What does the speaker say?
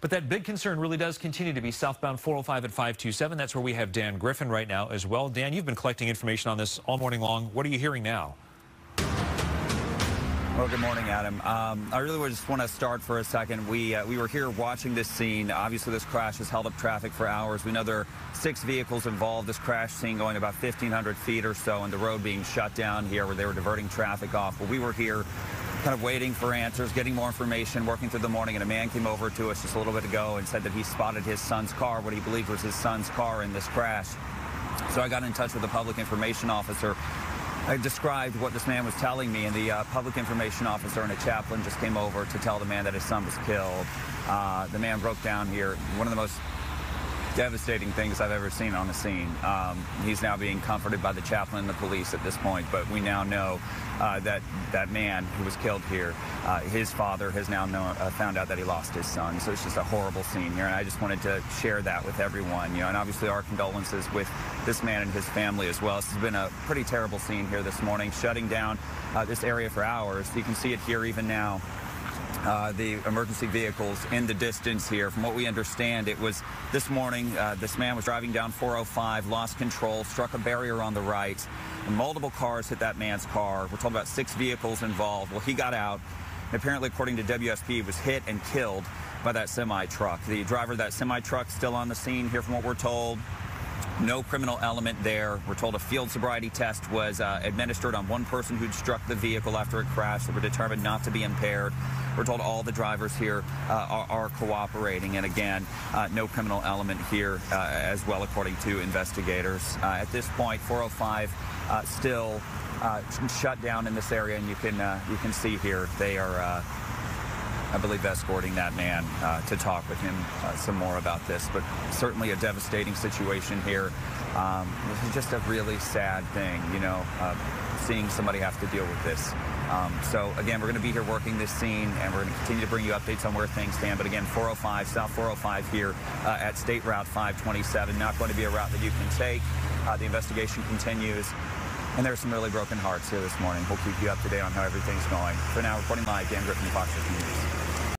But that big concern really does continue to be southbound 405 and 527. That's where we have Dan Griffin right now as well. Dan, you've been collecting information on this all morning long. What are you hearing now? Well, good morning, Adam. I really just want to start for a second. We were here watching this scene. Obviously, this crash has held up traffic for hours. We know there are 6 vehicles involved. This crash scene going about 1,500 feet or so, and the road being shut down here where they were diverting traffic off. But we were here kind of waiting for answers, getting more information, working through the morning, and a man came over to us just a little bit ago and said that he spotted his son's car, what he believed was his son's car in this crash. So I got in touch with the public information officer. I described what this man was telling me, and the public information officer and a chaplain just came over to tell the man that his son was killed. The man broke down here. One of the most devastating things I've ever seen on the scene. He's now being comforted by the chaplain and the police at this point, but we now know that that man who was killed here, his father has now found out that he lost his son. So it's just a horrible scene here, and I just wanted to share that with everyone, you know, and obviously our condolences with this man and his family as well. This has been a pretty terrible scene here this morning, shutting down this area for hours. You can see it here even now. The emergency vehicles in the distance here. From what we understand, it was this morning, this man was driving down 405, lost control, struck a barrier on the right, and multiple cars hit that man's car. We're told about 6 vehicles involved. Well, he got out, and apparently, according to WSP, was hit and killed by that semi-truck. The driver of that semi-truck still on the scene here from what we're told. No criminal element there. We're told a field sobriety test was administered on one person who'd struck the vehicle after it crashed. They were determined not to be impaired. We're told all the drivers here are cooperating, and again, no criminal element here as well, according to investigators. At this point, 405 still shut down in this area, and you can see here they are, I believe, escorting that man to talk with him some more about this. But certainly a devastating situation here. This is just a really sad thing, you know, seeing somebody have to deal with this. So again, we're going to be here working this scene, and we're going to continue to bring you updates on where things stand. But again, 405, South 405 here at State Route 527, not going to be a route that you can take. The investigation continues, and there's some really broken hearts here this morning. We'll keep you up to date on how everything's going. For now, reporting live, Dan Griffin, Fox News.